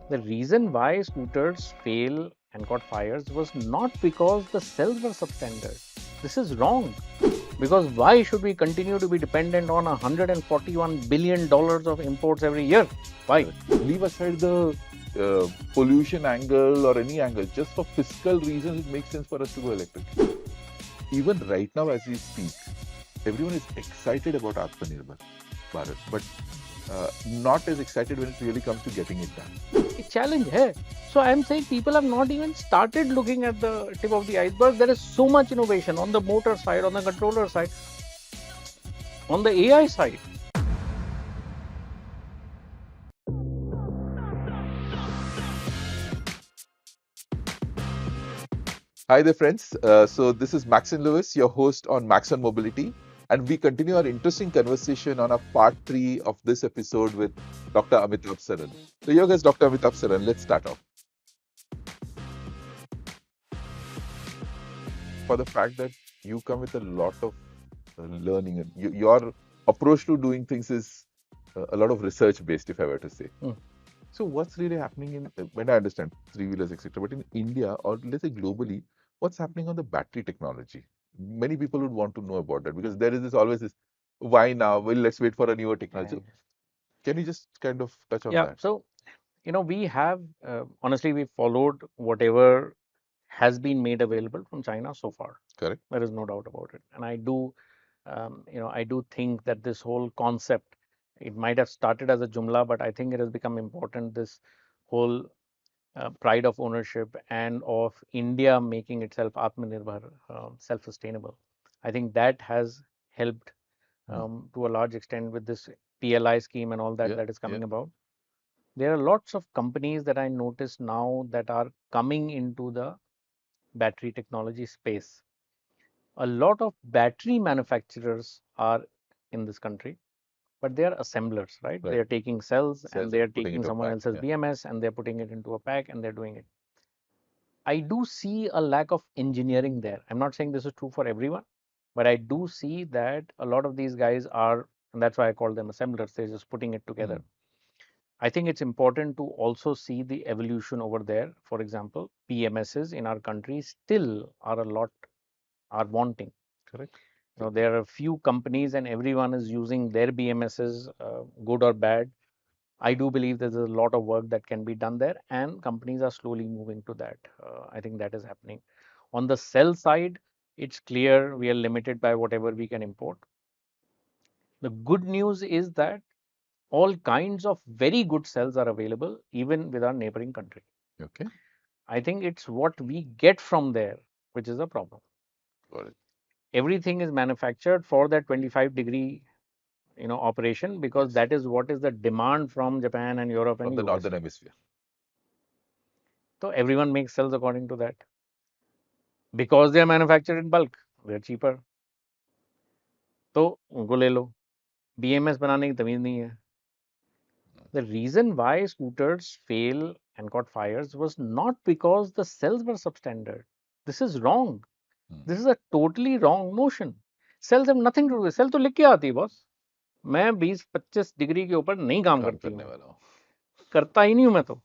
The reason why scooters fail and got fires was not because the cells were substandard. This is wrong. Because why should we continue to be dependent on $141 billion of imports every year? Why? Leave aside the pollution angle or any angle, just for fiscal reasons, it makes sense for us to go electric. Even right now, as we speak, everyone is excited about Atmanirbhar Bharat, but not as excited when it really comes to getting it done. A challenge hai. So I'm saying people have not even started looking at the tip of the iceberg. There is so much innovation on the motor side, on the controller side, on the AI side. Hi there, friends. So this is Maxson Lewis, your host on Maxson Mobility, and we continue our interesting conversation on our part 3 of this episode with Dr. Amitabh Saran. So here is Dr. Amitabh Saran. Let's start off. For the fact that you come with a lot of learning, and your approach to doing things is a lot of research based, if I were to say. So what's really happening in, when I understand three-wheelers, etc., but in India or let's say globally, what's happening on the battery technology? Many people would want to know about that because there is this always this, why now? Well, let's wait for a newer technology. Can you just kind of touch on that? So, we have, honestly, we followed whatever has been made available from China so far. Correct. There is no doubt about it. And I do, I do think that this whole concept, it might have started as a Jumla, but I think it has become important. This whole pride of ownership and of India making itself Atmanirbhar, self-sustainable. I think that has helped to a large extent with this PLI scheme and all that is coming about. There are lots of companies that I notice now that are coming into the battery technology space. A lot of battery manufacturers are in this country, but they are assemblers, right? They are taking cells and they are taking someone else's BMS and they're putting it into a pack and they're doing it. I do see a lack of engineering there. I'm not saying this is true for everyone, but I do see that a lot of these guys are, and that's why I call them assemblers, they're just putting it together. I think it's important to also see the evolution over there. For example, PMSs in our country still are wanting. Correct. There are a few companies and everyone is using their BMSs, good or bad. I do believe there's a lot of work that can be done there, and companies are slowly moving to that. I think that is happening. On the cell side, it's clear we are limited by whatever we can import. The good news is that all kinds of very good cells are available even with our neighboring country. Okay. I think it's what we get from there which is a problem. Got it. Everything is manufactured for that 25-degree operation because that is what is the demand from Japan and Europe and From the US. northern hemisphere. So everyone makes cells according to that. Because they are manufactured in bulk, they are cheaper. तो उनको ले लो. BMS बनाने की तमीज नहीं है. The reason why scooters fail and got fires was not because the cells were substandard. This is wrong. This is a totally wrong notion. Cells have nothing to do with it. Cell तो लिख के आती है boss. मैं 20-25 degree के ऊपर नहीं काम करती हूँ. करता ही नहीं हूँ मैं तो.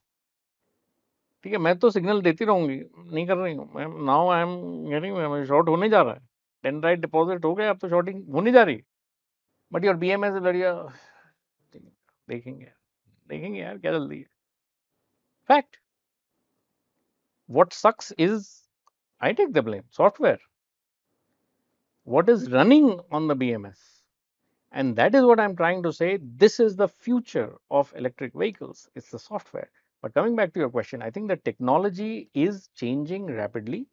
ठीक है, मैं तो सिग्नल देती रहूंगी. नहीं कर रही हूँ मैं. Now I am getting short होने जा रहा है. डेंड्राइट डिपॉजिट हो गया, अब तो शॉर्टिंग होने जा रही. बट योर BMS बढ़िया देखेंगे यार क्या जल्दी है. Fact. What sucks is, I take the blame, software. What is running on the BMS? And that is what I'm trying to say. This is the future of electric vehicles. It's the software. But coming back to your question, I think the technology is changing rapidly.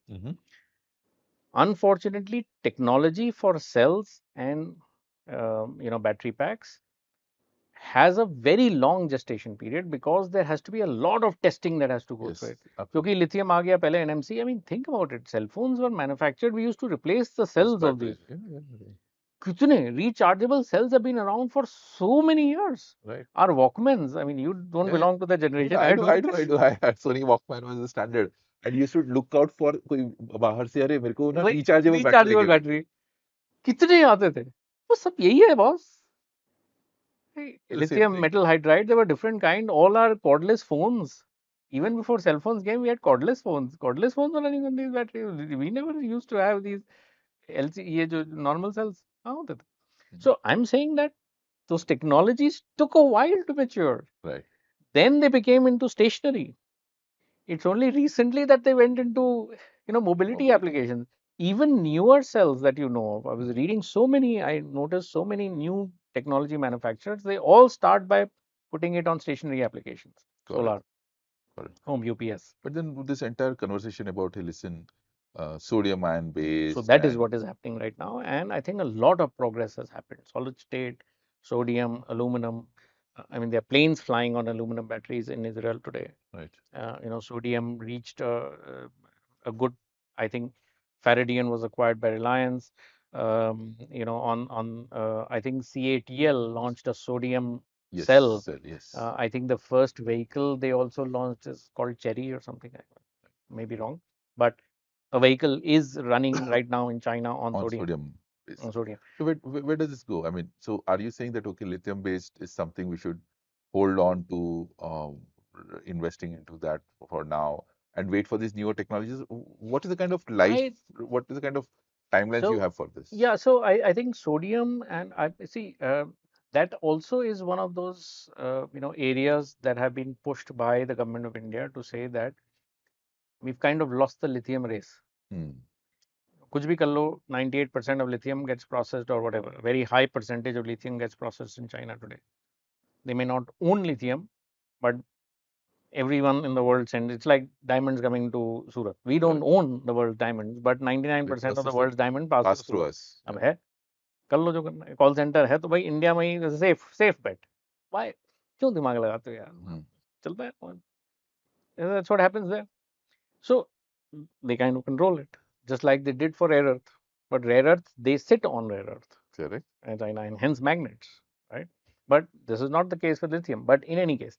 Unfortunately, technology for cells and battery packs has a very long gestation period because there has to be a lot of testing that has to go through it. क्योंकि lithium आ गया पहले NMC. I mean, think about it. Cell phones were manufactured. We used to replace the cells of these. कितने rechargeable cells have been around for so many years. Right. Our Walkmans. I mean, you don't belong to the generation. I do. I had Sony Walkman was the standard. And you should look out for कोई बाहर से अरे मेरे को ना rechargeable battery. कितने आते थे? वो सब यही है boss. Lithium metal hydride, they were different kind. All are cordless phones. Even before cell phones came, we had cordless phones. Cordless phones were running on these batteries. We never used to have these LCE, normal cells. So I'm saying that those technologies took a while to mature. Right. Then they became into stationary. It's only recently that they went into mobility applications. Even newer cells that you know of. I was reading I noticed so many new technology manufacturers. They all start by putting it on stationary applications. Solar, home UPS. But then this entire conversation about, hey, listen, sodium ion based. So that is what is happening right now, and I think a lot of progress has happened. Solid state, sodium, aluminum. I mean, there are planes flying on aluminum batteries in Israel today. Right. Sodium reached a good. I think Faradion was acquired by Reliance. I think CATL launched a sodium cell. Yes. I think the first vehicle they also launched is called Cherry or something. Maybe wrong, but a vehicle is running right now in China on sodium. Based. On sodium. So where does this go? I mean, so are you saying that, okay, lithium based is something we should hold on to, investing into that for now and wait for these newer technologies? What is the kind of what is the kind of timelines you have for this? Yeah, so I think sodium, and I see that also is one of those areas that have been pushed by the government of India to say that we've kind of lost the lithium race. कुछ भी कर लो, 98% of lithium gets processed or whatever. A very high percentage of lithium gets processed in China today. They may not own lithium, but everyone in the world sends. It's like diamonds coming to Surat. We don't own the world's diamonds, but 99% of the world's diamond pass through us. अब है, कर लो जो करना है. Call centre है तो भाई India में ही सेफ बेट. Why? क्यों दिमाग लगाते हो यार? चलता है. That's what happens there. So they kind of control it, just like they did for rare earth. But rare earth, they sit on rare earth. Correct. And hence magnets, right? But this is not the case with lithium. But in any case,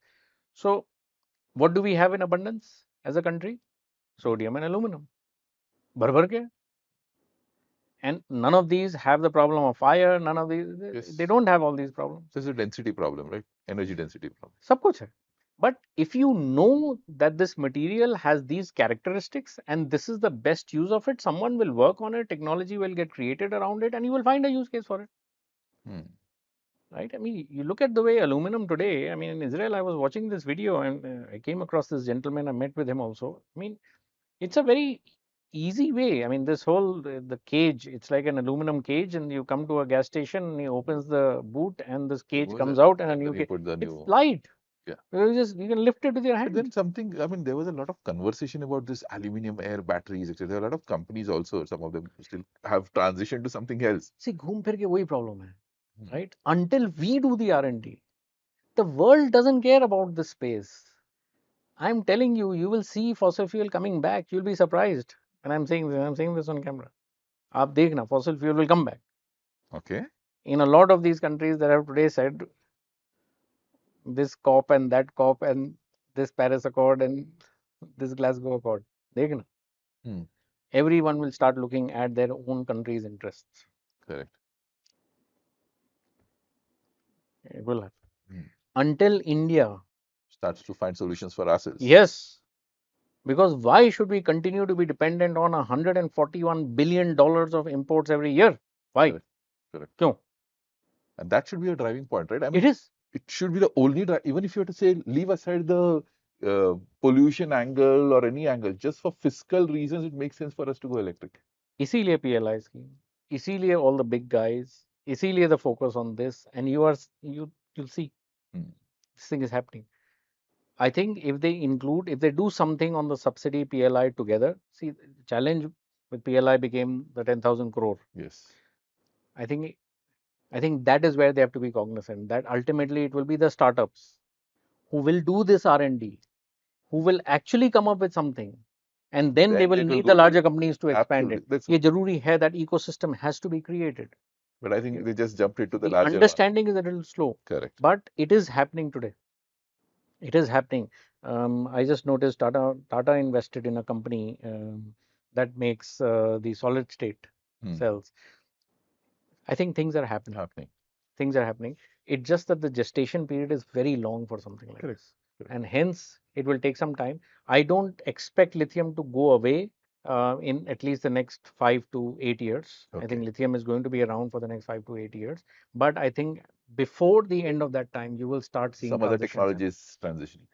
so what do we have in abundance as a country? Sodium and aluminum. भर भर के. And none of these have the problem of fire. None of these, they don't have all these problems. There's a density problem, right? Energy density problem. सब कुछ है. But if you know that this material has these characteristics and this is the best use of it, someone will work on it, technology will get created around it, and you will find a use case for it. Right? I mean, you look at the way aluminum today. I mean, in Israel, I was watching this video and I came across this gentleman. I met with him also. I mean, it's a very easy way. I mean, this whole the cage, it's like an aluminum cage, and you come to a gas station and he opens the boot, and this cage comes out, and a new cage. It's light. Yeah. You can lift it with your hand. But then something, I mean, there was a lot of conversation about this aluminium air batteries, etc. There are a lot of companies also, some of them still have transitioned to something else. See, घूम फिर के वही problem है, right? Until we do the R&D, the world doesn't care about this space. I'm telling you, you will see fossil fuel coming back. You'll be surprised. And I'm saying this on camera. आप देखना, fossil fuel will come back. Okay. In a lot of these countries that have today said this COP and that COP and this Paris Accord and this Glasgow Accord. देखना. Everyone will start looking at their own country's interests. Correct. It will happen. Until India starts to find solutions for ourselves. Yes. Because why should we continue to be dependent on $141 billion of imports every year? Why? Correct. क्यों? And that should be a driving point, right? I mean, it is. It should be the only even if you have to say, leave aside the pollution angle or any angle, just for fiscal reasons, it makes sense for us to go electric. इसीलिए PLI scheme, इसीलिए all the big guys, इसीलिए the focus on this, and you'll see this thing is happening. I think if they do something on the subsidy PLI together, see, the challenge with PLI became the 10,000 crore. Yes. I think that is where they have to be cognizant that ultimately it will be the startups who will do this R&D, who will actually come up with something, and then they will need the larger companies to expand it. ये जरूरी है that ecosystem has to be created. But I think they just jumped into the larger larger understanding is a little slow. Correct. But it is happening today. It is happening. I just noticed Tata invested in a company that makes the solid state cells. I think things are happening. Things are happening. It's just that the gestation period is very long for something like this. And hence, It will take some time. I don't expect lithium to go away in at least the next 5 to 8 years. I think lithium is going to be around for the next 5 to 8 years. But I think before the end of that time, you will start seeing some other transitions. technologies transitioning.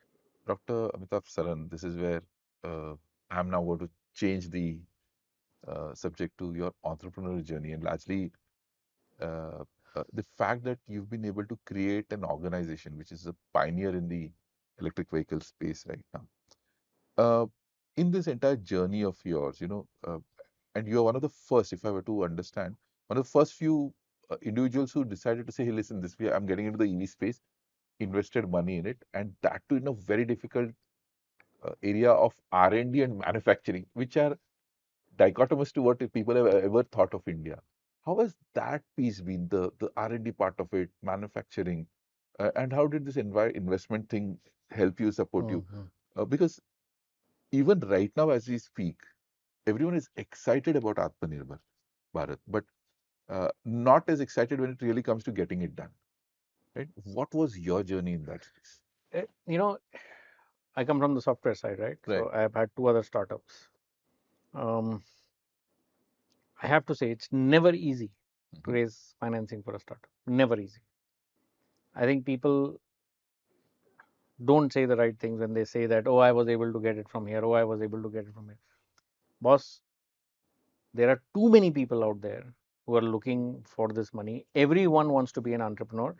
Dr. Amitabh Saran, this is where I'm now going to change the subject to your entrepreneurial journey, and largely uh, the fact that you've been able to create an organization which is a pioneer in the electric vehicle space right now. Uh, in this entire journey of yours, and you're one of the first, if I were to understand, one of the first few individuals who decided to say, hey, listen, this way I'm getting into the EV space, invested money in it, and that too in a very difficult area of R&D and manufacturing, which are dichotomous to what people have ever thought of India. How has that piece been, the R&D part of it, manufacturing, and how did this investment thing help you, support you? Because even right now, as we speak, everyone is excited about Atmanirbhar Bharat, but not as excited when it really comes to getting it done. Right? What was your journey in that space? You know, I come from the software side, right? Right. So I have had two other startups. Um, I have to say it's never easy to raise financing for a startup. Never easy. I think people don't say the right things when they say that, oh, I was able to get it from here. Oh, I was able to get it from here. Boss, there are too many people out there who are looking for this money. Everyone wants to be an entrepreneur.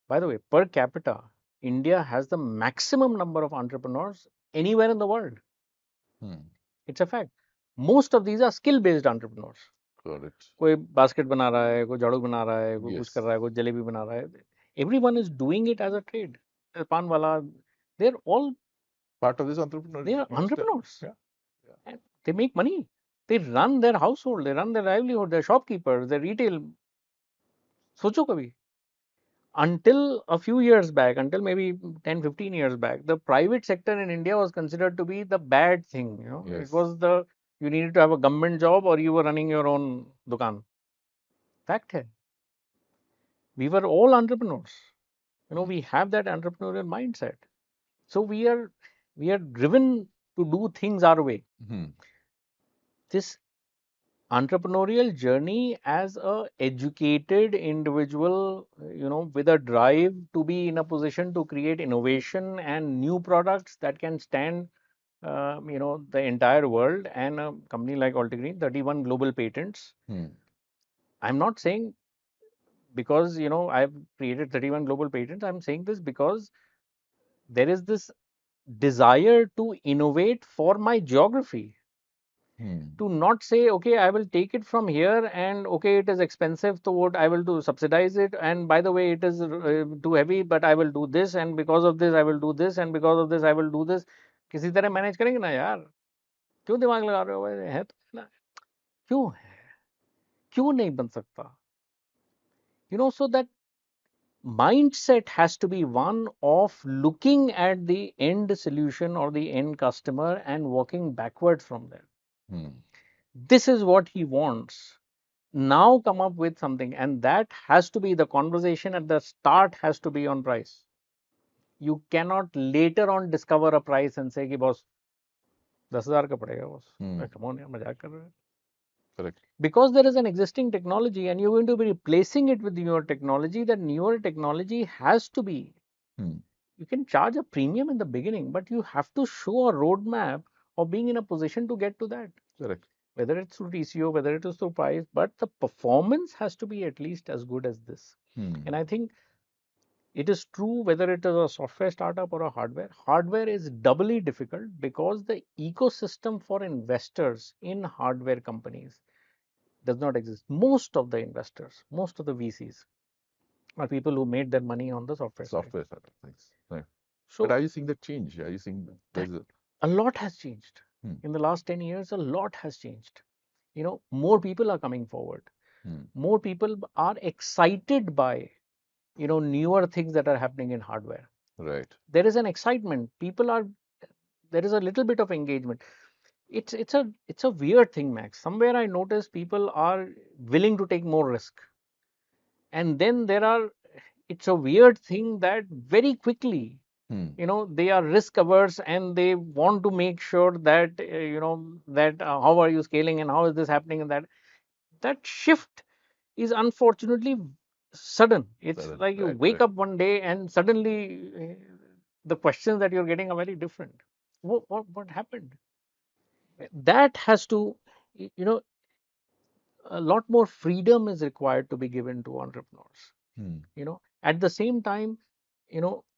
By the way, per capita, India has the maximum number of entrepreneurs anywhere in the world. It's a fact. Most of these are skill based entrepreneurs. Got it. कोई basket बना रहा है, कोई झाड़ू बना रहा है, कोई कुछ Yes. कर रहा है, कोई जलेबी बना रहा है. Everyone is doing it as a trade. पान वाला, they're all Part of this entrepreneur. they are entrepreneurs. Yeah. And they make money. They run their household, they run their livelihood, they're shopkeepers, they're retail. सोचो कभी. Until a few years back, until maybe 10, 15 years back, the private sector in India was considered to be the bad thing. Yes. It was you needed to have a government job or you were running your own dukan. Fact hai. We were all entrepreneurs. We have that entrepreneurial mindset. So we are driven to do things our way. This entrepreneurial journey as a educated individual, with a drive to be in a position to create innovation and new products that can stand, the entire world, and a company like Altigreen, 31 global patents. I'm not saying because I've created 31 global patents. I'm saying this because there is this desire to innovate for my geography. To not say, okay, I will take it from here and okay, it is expensive, so what I will do, subsidize it, and by the way, it is too heavy, but I will do this, and because of this I will do this, and because of this I will do this. किसी तरह manage करेंगे ना यार. क्यों दिमाग लगा रहे हो भाई? है तो ना. क्यों है? क्यों नहीं बन सकता? So that mindset has to be one of looking at the end solution or the end customer and working backwards from there. This is what he wants. Now come up with something, and that has to be the conversation at the start, has to be on price. You cannot later on discover a price and say, boss, 10,000 का पड़ेगा boss. Come on, यार मजाक कर रहे हैं. Correct. Because there is an existing technology and you're going to be replacing it with newer technology, that newer technology has to be. You can charge a premium in the beginning, but you have to show a roadmap of being in a position to get to that. Correct. Whether it's through TCO, whether it is through price, but the performance has to be at least as good as this. And I think it is true whether it is a software startup or a hardware. Hardware is doubly difficult because the ecosystem for investors in hardware companies does not exist. Most of the investors, most of the VCs are people who made their money on the software side. Software startup things. Right. So, but are you seeing that change? Are you seeing there's a lot has changed. In the last 10 years, a lot has changed. More people are coming forward. More people are excited by, newer things that are happening in hardware. Right. There is an excitement. There is a little bit of engagement. It's a weird thing, Max. Somewhere I notice people are willing to take more risk. And then it's a weird thing that very quickly Hmm. They are risk averse and they want to make sure that that how are you scaling and how is this happening, and that shift is unfortunately sudden. It's Sudden. like you Right. wake Right. up one day and suddenly the questions that you're getting are very different. What happened? That has to, a lot more freedom is required to be given to entrepreneurs. Hmm. At the same time,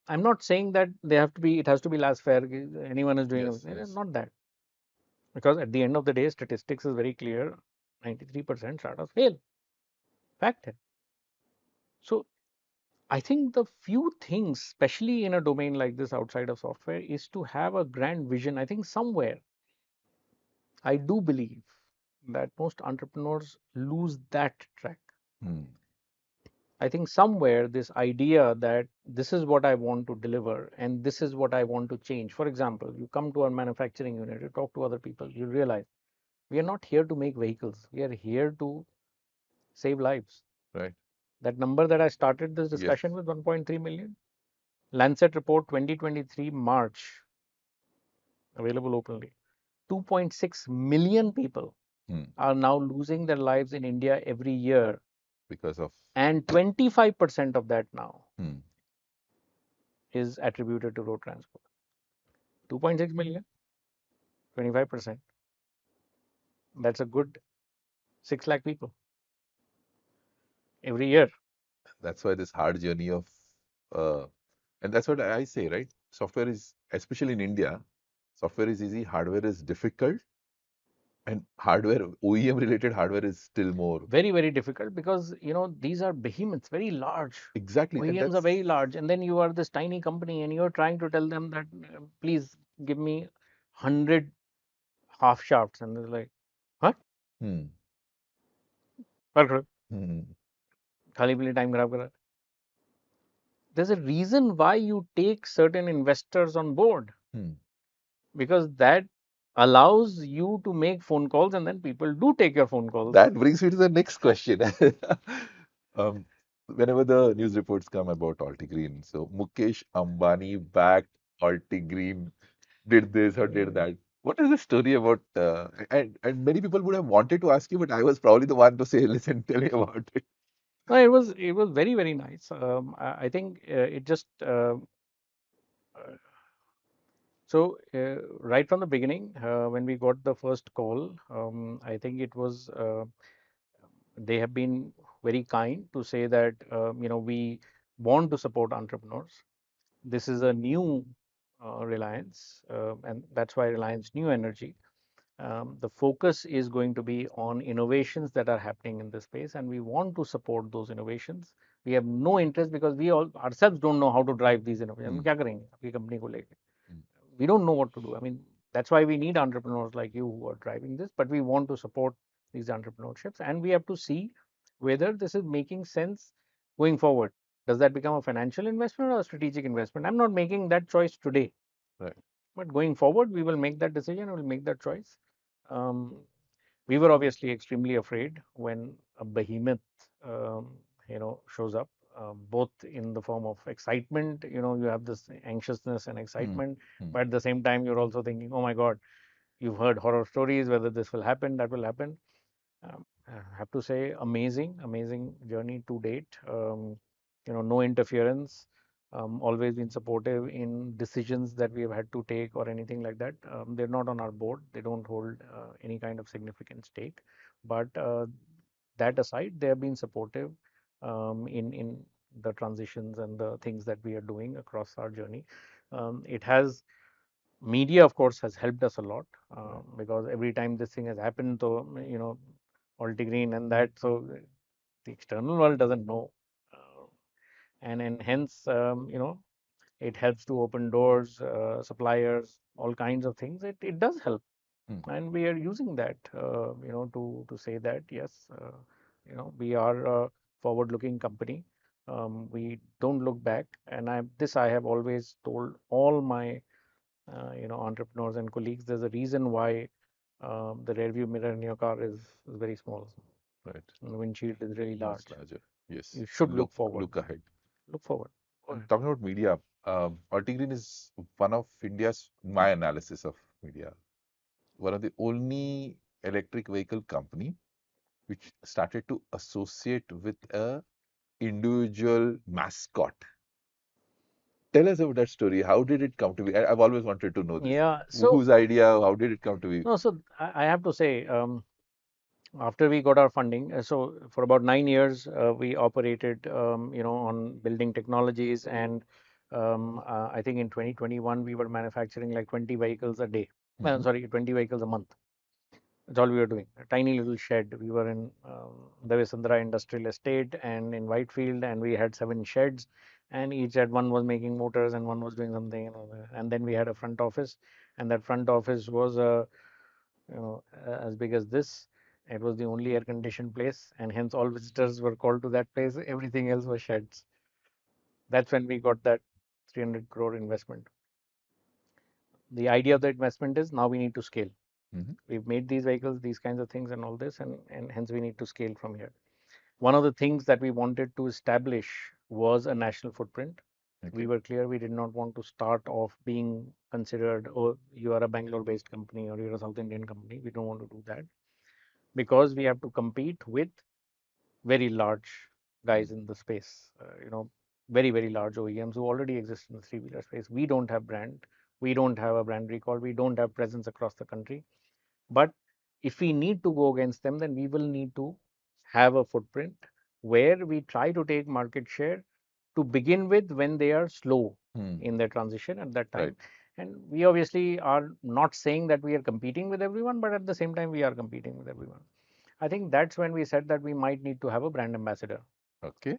I'm not saying that it has to be last fair. Anyone is doing Yes. it. Yes. Not that, because at the end of the day, statistics is very clear. 93% startups fail. Fact. So I think the few things, especially in a domain like this outside of software, is to have a grand vision. I think somewhere, I do believe that most entrepreneurs lose that track. Hmm. I think somewhere this idea that this is what I want to deliver and this is what I want to change. For example, you come to our manufacturing unit, you talk to other people, you realize we are not here to make vehicles. We are here to save lives. Right. That number that I started this Yes. discussion with, 1.3 million. Lancet report 2023 March, available openly. 2.6 million people Hmm. are now losing their lives in India every year. Because of. And 25% of that now Hmm. is attributed to road transport. 2.6 million, 25%. That's a good 6 lakh people every year. That's why this hard journey of, uh, and that's what I say, right? Software is, especially in India, software is easy, hardware is difficult, and hardware, OEM related hardware is still more. Very, very difficult because, these are behemoths, very large. Exactly. And OEMs are that's, very large. And then you are this tiny company and you're trying to tell them that, please give me 100 half shafts. And they're like, what? hmm. There's Hmm. a reason why you take certain investors on board, Hmm. because that allows you to make phone calls and then people do take your phone calls. That brings me to the next question. um, Whenever the news reports come about Altigreen, so Mukesh Ambani backed Altigreen, did this or did that. What is the story about? And many people would have wanted to ask you, but I was probably the one to say, listen, tell me about it. No, it was very, very nice. I think it just so right from the beginning, when we got the first call, I think it was they have been very kind to say that we want to support entrepreneurs. This is a new Reliance, and that's why Reliance New Energy. The focus is going to be on innovations that are happening in this space, and we want to support those innovations. We have no interest because we all ourselves don't know how to drive these innovations. हम Hmm. क्या करेंगे अपनी company को लेके? Hmm. We don't know what to do. I mean, that's why we need entrepreneurs like you who are driving this, but we want to support these entrepreneurships and we have to see whether this is making sense going forward. Does that become a financial investment or a strategic investment? I'm not making that choice today, Right. but going forward, we will make that decision, we'll make that choice. Um, we were obviously extremely afraid when a behemoth, um, shows up, both in the form of excitement. You have this anxiousness and Hmm. excitement, Hmm. but at the same time, you're also thinking, oh my God, you've heard horror stories, whether this will happen, that will happen. I have to say, amazing, amazing journey to date. No interference. Always been supportive in decisions that we have had to take or anything like that. They're not on our board. They don't hold any kind of significant stake. But that aside, they have been supportive in the transitions and the things that we are doing across our journey. It has Media, of course, has helped us a lot Right. because every time this thing has happened, so Altigreen and that, so the external world doesn't know, uh, and hence it helps to open doors, suppliers, all kinds of things. It does help, Hmm. and we are using that to say that yes, we are a forward-looking company. We don't look back, and I have always told all my entrepreneurs and colleagues. There's a reason why the rear view mirror in your car is very small, Right. and the windshield is really Much large. larger. Yes. You should Look, look forward. look ahead. Look forward. Talking about media. Altigreen is one of India's, my analysis of media, one of the only electric vehicle company which started to associate with a individual mascot. Tell us about that story. How did it come to be? I've always wanted to know this. Yeah. So Whose idea? How did it come to be? no. So I have to say, after we got our funding, so for about 9 years, we operated, on building technologies, and I think in 2021 we were manufacturing like 20 vehicles a day. Mm-hmm. Sorry, 20 vehicles a month. That's all we were doing. A tiny little shed. We were in Devesandra Industrial Estate and in Whitefield, and we had 7 sheds, and each shed one was making motors and one was doing something. And then we had a front office, and that front office was as big as this. It was the only air-conditioned place, and hence all visitors were called to that place. Everything else was sheds. That's when we got that 300 crore investment. The idea of the investment is now we need to scale. Mm-hmm. We've made these vehicles, these kinds of things, and all this, and hence we need to scale from here. One of the things that we wanted to establish was a national footprint. We Okay. were clear we did not want to start off being considered, oh, you are a Bangalore based company or you're a South Indian company. We don't want to do that because we have to compete with very large guys in the space, very, very large OEMs who already exist in the three-wheeler space. We don't have brand. We don't have a brand recall. We don't have presence across the country. But if we need to go against them, then we will need to have a footprint where we try to take market share to begin with when they are slow Hmm. in their transition at that Right. time. And we obviously are not saying that we are competing with everyone, but at the same time, we are competing with everyone. I think that's when we said that we might need to have a brand ambassador. Okay.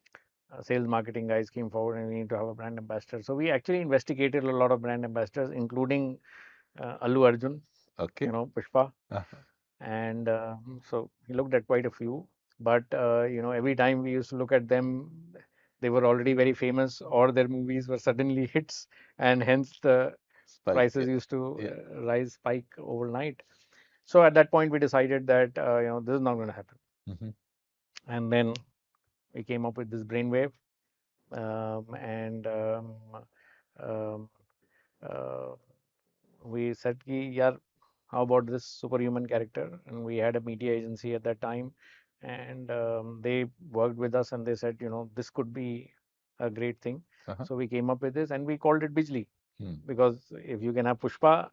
Sales marketing guys came forward and we need to have a brand ambassador. So we actually investigated a lot of brand ambassadors, including Allu Arjun, Okay. Pushpa, Uh-huh. and so he looked at quite a few. But every time we used to look at them, they were already very famous, or their movies were suddenly hits, and hence the Spike. prices used to Yeah. rise spike overnight. So at that point, we decided that this is not going to happen, Mm-hmm. and then we came up with this brainwave, and um, uh, we said, "Yeah, how about this superhuman character?" And we had a media agency at that time, and they worked with us, and they said, this could be a great thing. Uh-huh. So we came up with this, and we called it Bijli, Hmm. because if you can have Pushpa,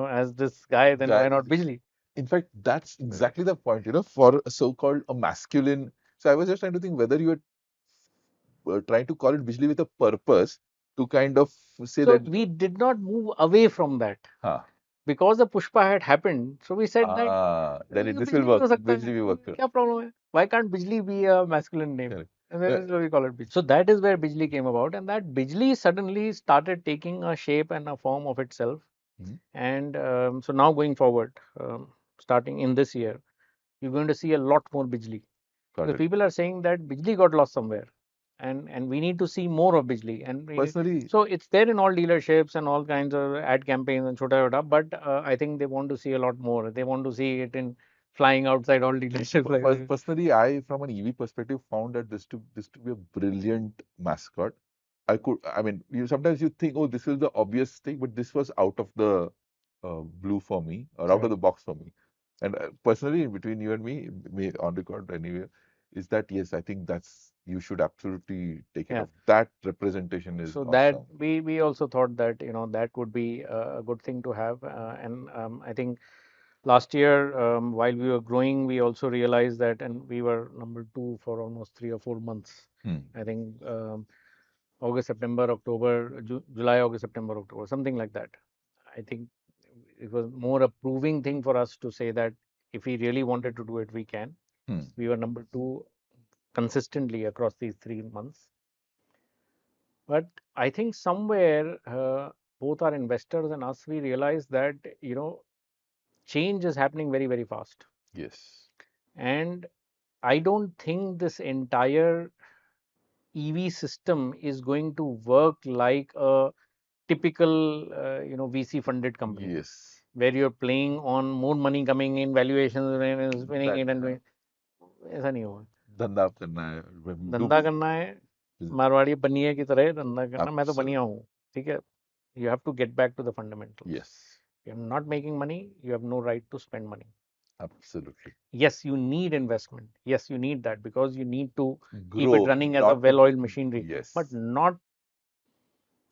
as this guy, then Guy, why not Bijli? in fact, that's exactly the point, for a so-called a masculine. So I was just trying to think whether you were trying to call it Bijli with a purpose to kind of say So that, we did not move away from that. huh, Because the Pushpa had happened, so we said that then this will बिजली भी work. हो सकता Bijli है, will work. क्या problem है? Why can't Bijli be a masculine name? Correct. And then we call it Bijli. So that is where Bijli came about, and that Bijli suddenly started taking a shape and a form of itself. Mhm. And so now going forward, starting in this year, you're going to see a lot more Bijli. Got Because it. people are saying that Bijli got lost somewhere, and we need to see more of Bijli. And Personally, so it's there in all dealerships and all kinds of ad campaigns and chota chota. But I think they want to see a lot more. They want to see it in flying outside all dealerships. personally, I, from an EV perspective, found that this to be a brilliant mascot. I mean, sometimes you think, oh, this is the obvious thing, but this was out of the blue for me, or out of the box for me. And personally, between you and me on record anyway, is that yes, I think you should absolutely take it Yeah. off. That representation is So that awesome. we also thought that that would be a good thing to have, and I think last year, while we were growing, we also realized that, and we were number two for almost 3 or 4 months. Hmm. I think August, September, October, July, August, September, October, something like that. I think it was more a proving thing for us to say that if we really wanted to do it, we can. Hmm. We were number two consistently across these 3 months. But I think somewhere, both our investors and us, we realized that, change is happening very, very fast. Yes. And I don't think this entire EV system is going to work like a typical, VC funded company Yes. where you're playing on more money coming in, valuations, winning That it, and doing. ऐसा नहीं होगा. धंधा करना है, do धंधा करना है, मारवाड़ी बनिए की तरह धंधा करना, मैं तो बनिया Absolutely. हूँ, ठीक है. You have to get back to the fundamentals. Yes. You're not making money, you have no right to spend money. Absolutely. Yes, you need investment. Yes, you need that because you need to keep it Grow, running as a not to. well-oiled machinery. Yes. But not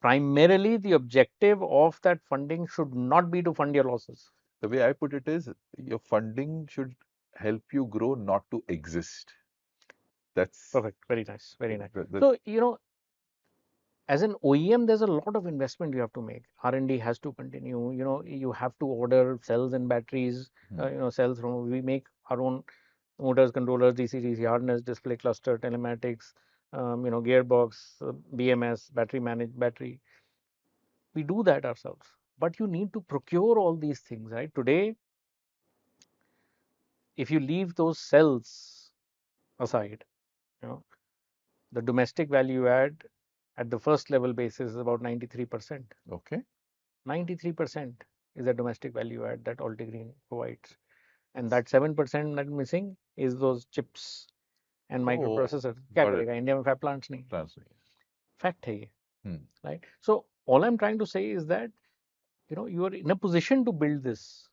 primarily the objective of that funding should not be to fund your losses. The way I put it is, your funding should help you grow, not to exist. That's Perfect. Very nice. Very nice. that. So, as an OEM, there's a lot of investment you have to make. R&D has to continue. You have to order cells and batteries. Cells from, we make our own motors, controllers, DC-DC harness, display cluster, telematics, gearbox, BMS, battery. We do that ourselves. But you need to procure all these things, right? Today, if you leave those cells aside, you know, the domestic value add at the first level basis is about 93%. Okay. 93% is the domestic value add that Altigreen provides. And that 7% that missing is those chips and Oh, microprocessors. क्या got it. करेगा? India में fab plants नहीं. Translate. Fact है ये, Hmm. right? So all I'm trying to say is that you are in a position to build this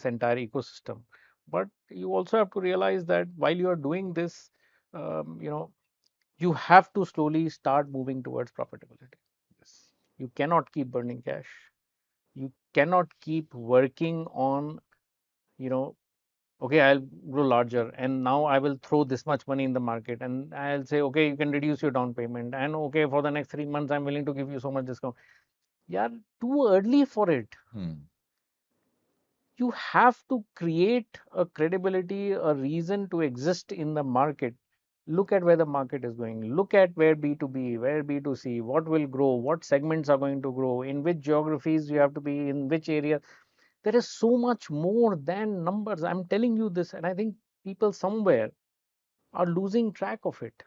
entire ecosystem, but you also have to realize that while you are doing this, um, you know you have to slowly start moving towards profitability. Yes. You cannot keep burning cash. You cannot keep working on, okay, I'll grow larger and now I will throw this much money in the market and I'll say, okay, you can reduce your down payment and okay, for the next 3 months, I'm willing to give you so much discount. Yeah, too early for it. You have to create a credibility, a reason to exist in the market. Look at where the market is going. Look at where B2B, where B2C, what will grow, what segments are going to grow, in which geographies you have to be, in which area. There is so much more than numbers. I'm telling you this, and I think people somewhere are losing track of it.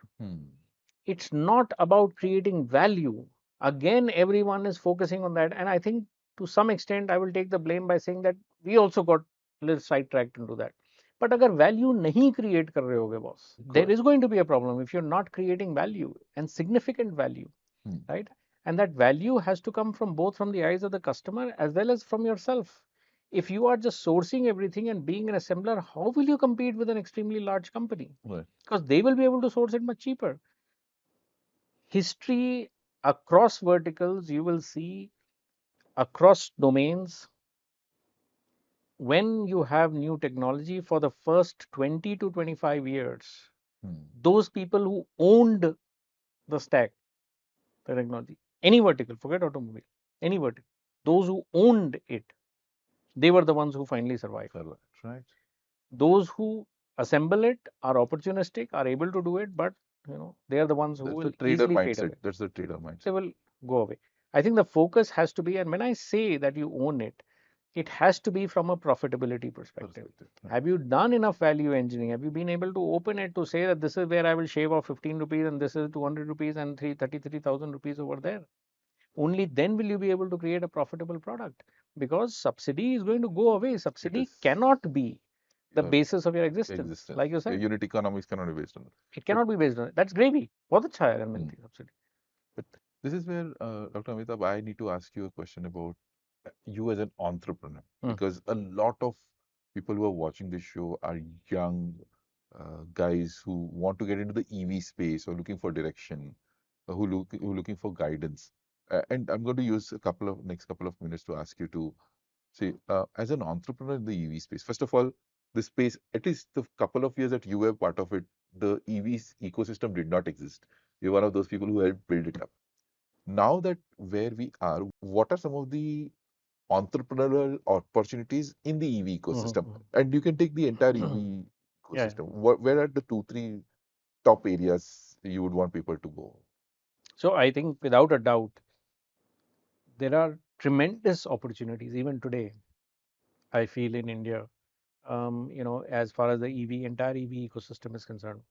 It's not about creating value. Again, everyone is focusing on that. And I think to some extent, I will take the blame by saying that we also got a little sidetracked into that. But अगर value नहीं create कर रहे होगे boss, there is going to be a problem if you're not creating value and significant value, right? And that value has to come from both from the eyes of the customer as well as from yourself. If you are just sourcing everything and being an assembler, how will you compete with an extremely large company? Right. Because they will be able to source it much cheaper. History across verticals, you will see across domains, when you have new technology for the first 20 to 25 years, those people who owned the stack, the technology, any vertical, forget automobile, any vertical, those who owned it, they were the ones who finally survived. Right. Those who assemble it are opportunistic, are able to do it, but they are the ones who That's will the trader easily fade mindset. away. That's the trader mindset. They will go away. I think the focus has to be, and when I say that you own it, it has to be from a profitability perspective. Right. Have you done enough value engineering? Have you been able to open it to say that this is where I will shave off 15 rupees and this is 200 rupees and 33,000 rupees over there? Only then will you be able to create a profitable product, because subsidy is going to go away. Subsidy cannot be the basis of your existence. Like you said, unit economics cannot be based on it. It cannot be based on it. That's gravy. बहुत अच्छा है अगर मिलती subsidy. But this is where, Dr. Amitabh, I need to ask you a question about you as an entrepreneur, because a lot of people who are watching this show are young guys who want to get into the EV space or looking for direction, who looking for guidance. And I'm going to use next couple of minutes to ask you to see, as an entrepreneur in the EV space. First of all, the space, at least the couple of years that you were part of it, the EV ecosystem did not exist. You're one of those people who helped build it up. Now that where we are, what are some of the entrepreneurial opportunities in the EV ecosystem? And you can take the entire EV ecosystem. Where are the 2, 3 top areas you would want people to go? So I think without a doubt, there are tremendous opportunities even today, I feel, in India, as far as the entire EV ecosystem is concerned.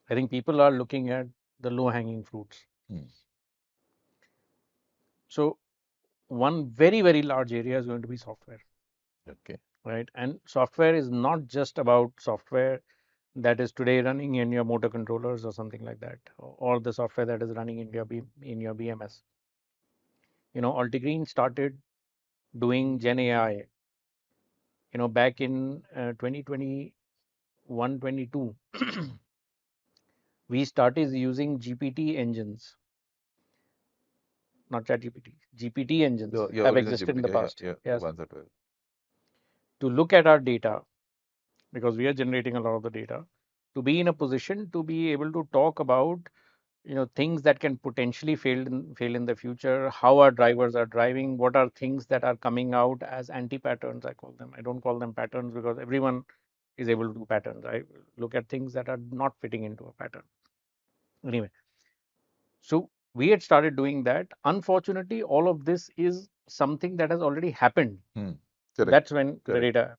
I think people are looking at the low-hanging fruits. So one very, very large area is going to be software. Okay. Right. And software is not just about software that is today running in your motor controllers or something like that, or the software that is running in your BMS. Altigreen started doing Gen AI, back in 2021, 22. We started using GPT engines, not ChatGPT. GPT engines Your have original existed in GPT, the yeah, past. yeah, the Yes, ones that were. to look at our data, because we are generating a lot of the data, to be in a position to be able to talk about things that can potentially fail in the future, how our drivers are driving, what are things that are coming out as anti-patterns. I call them. I don't call them patterns because everyone is able to do patterns. I look at things that are not fitting into a pattern. Anyway, so we had started doing that. Unfortunately, all of this is something that has already happened. Correct. That's when the Correct. data.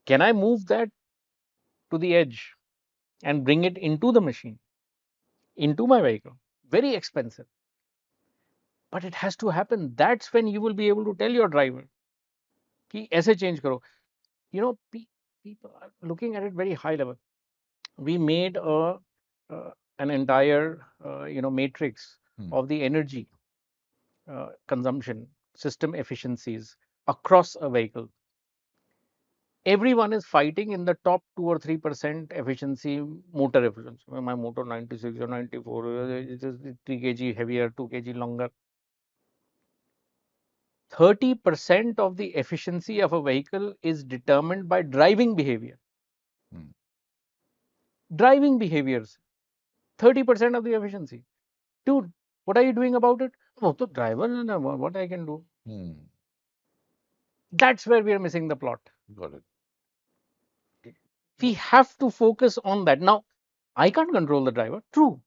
Can I move that to the edge and bring it into the machine, into my vehicle? Very expensive, but it has to happen. That's when you will be able to tell your driver कि ऐसे change करो. People are looking at it very high level. We made an entire matrix of the energy consumption, system efficiencies across a vehicle. Everyone is fighting in the top 2 or 3% efficiency, motor efficiency. My motor 96 or 94, it is 3 kg heavier, 2 kg longer. 30% of the efficiency of a vehicle is determined by driving behavior. Driving behaviors, 30% of the efficiency. Dude, what are you doing about it? Oh, the driver, what I can do. That's where we are missing the plot. Got it. We have to focus on that. Now, I can't control the driver. True.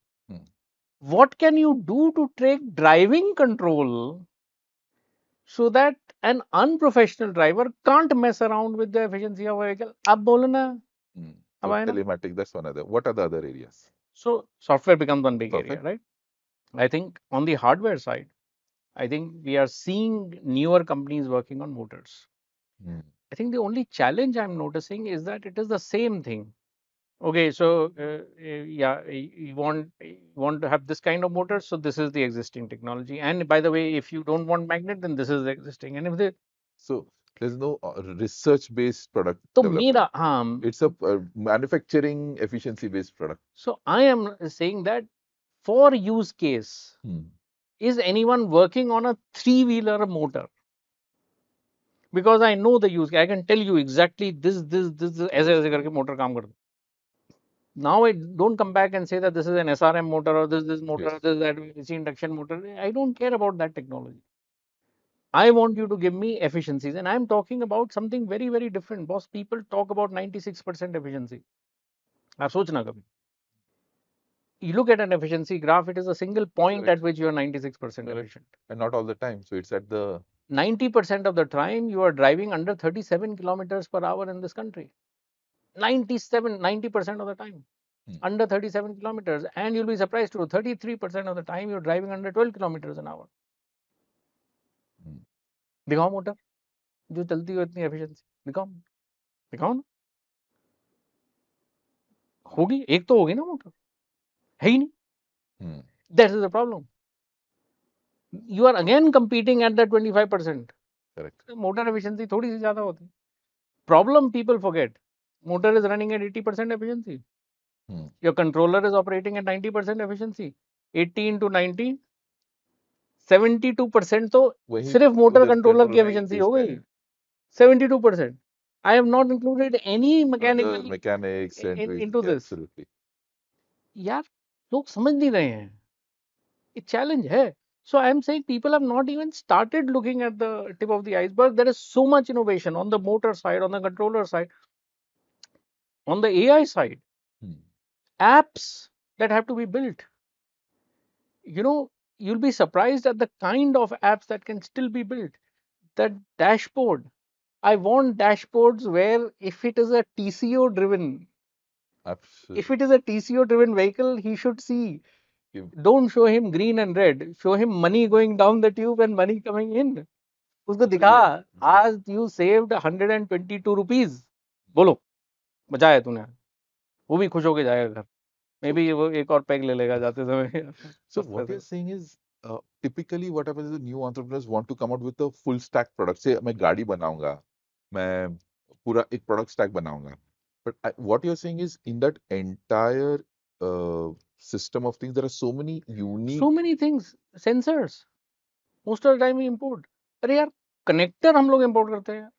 What can you do to take driving control so that an unprofessional driver can't mess around with the efficiency of a vehicle? Ab bolo na. So telematics, that's one other. What are the other areas? So software becomes one big Software? area, right? I think on the hardware side, I think we are seeing newer companies working on motors. I think the only challenge I'm noticing is that it is the same thing. Okay, so yeah, you want to have this kind of motor, so this is the existing technology. And by the way, if you don't want magnet, then this is the existing. And if they So there's no research-based product तो development. मेरा It's a manufacturing efficiency-based product. So I am saying that for use case, is anyone working on a three-wheeler motor? Because I know the use case. I can tell you exactly this ऐसे ऐसे करके motor काम करता है. Now I don't come back and say that this is an SRM motor or this motor, Yes. this is that AC induction motor. I don't care about that technology. I want you to give me efficiencies, and I'm talking about something very, very different. Boss, people talk about 96% efficiency. आप सोचना कभी. You look at an efficiency graph, it is a single point at which you are 96% efficient. And not all the time. So it's at the 90% of the time you are driving under 37 kilometers per hour in this country. 90% of the time. Under 37 kilometers, and you'll be surprised to 33% of the time you're driving under 12 kilometers an hour. दिखाओ motor जो चलती हो इतनी efficiency. दिखाओ ना. होगी, एक तो होगी ना मोटर. है ही नहीं. That is the problem. You are again competing at that 25%. correct. Motor efficiency थोड़ी सी ज्यादा होती. Problem people forget. Motor is running at 80% efficiency. Your controller is operating at 90% efficiency. 80 into 90, 72% तो सिर्फ मोटर कंट्रोलर की efficiency हो गई. 72%. I have not included any mechanics into this. Absolutely. यार लोग समझ नहीं रहे हैं. ये चैलेंज है. So I am saying people have not even started looking at the tip of the iceberg. There is so much innovation on the motor side, on the controller side, on the AI side. Apps that have to be built. You'll be surprised at the kind of apps that can still be built. That dashboard. I want dashboards where if it is a TCO driven, Absolutely. if it is a TCO driven vehicle, he should see. Don't show him green and red. Show him money going down the tube and money coming in. उसको दिखा, आज you saved 122 rupees. बोलो. बचाया तूने, वो भी खुश होके जाएगा घर, मे बी वो एक और पैग ले लेगा जाते समय So सस्ते what you're से। saying is, typically what happens is the new entrepreneurs want to come out with a full stack product. Say मैं गाड़ी बनाऊंगा, मैं पूरा एक product stack बनाऊंगा. But what you're saying is in that entire system of things, there are so many unique. So many things, sensors, most of the time we import. अरे यार connector हम लोग इंपोर्ट करते हैं,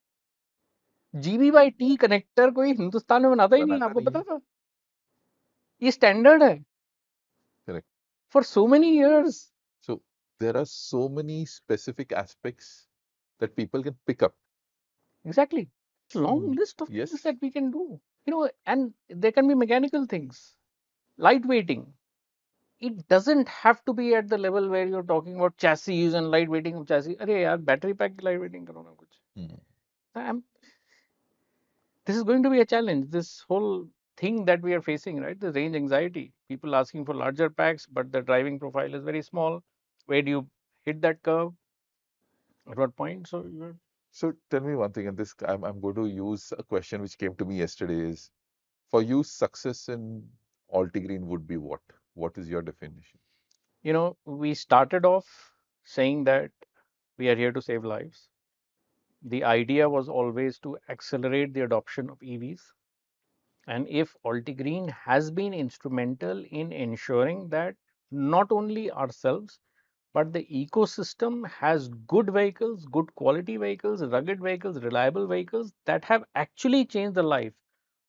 GB/T कनेक्टर कोई हिंदुस्तान में बनाता ही नहीं, बनाता आपको नहीं पता है. था? ये स्टैंडर्ड है Correct. For so many years. So there are so many specific aspects that people can pick up. Exactly. Long list of things Yes, that we can do. And there can be mechanical things, lightweighting. It doesn't have to be at the level where you're talking about chassis and lightweighting of chassis. अरे यार battery pack की lightweighting करो ना कुछ. I'm, this is going to be a challenge. This whole thing that we are facing, right? The range anxiety. People asking for larger packs, but the driving profile is very small. Where do you hit that curve? At what point? So tell me one thing, and this I'm going to use a question which came to me yesterday is, for you, success in Altigreen would be what? What is your definition? We started off saying that we are here to save lives. The idea was always to accelerate the adoption of EVs. And if Altigreen has been instrumental in ensuring that not only ourselves, but the ecosystem has good vehicles, good quality vehicles, rugged vehicles, reliable vehicles that have actually changed the life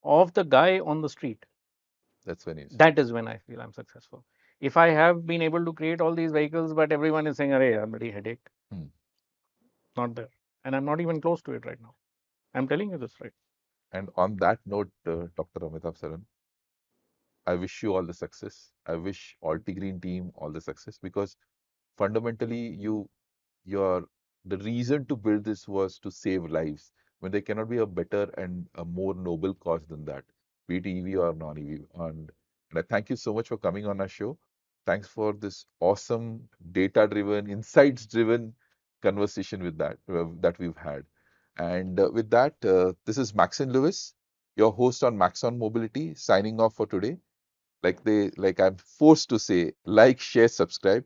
of the guy on the street, That's when you say. that is when I feel I'm successful. If I have been able to create all these vehicles, but everyone is saying, "Arey, yaar, bloody headache," Hmm. not there, and I'm not even close to it right now. I'm telling you this, right? And on that note, Dr. Amitabh Saran, I wish you all the success. I wish Altigreen team all the success, because fundamentally your the reason to build this was to save lives. When there cannot be a better and a more noble cause than that, be it EV or non-EV. And I thank you so much for coming on our show. Thanks for this awesome data-driven, insights-driven conversation with that we've had. And with that, this is Maxon Lewis, your host on Maxon Mobility, signing off for today. Like I'm forced to say, like, share, subscribe,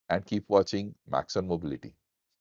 and keep watching Maxon Mobility.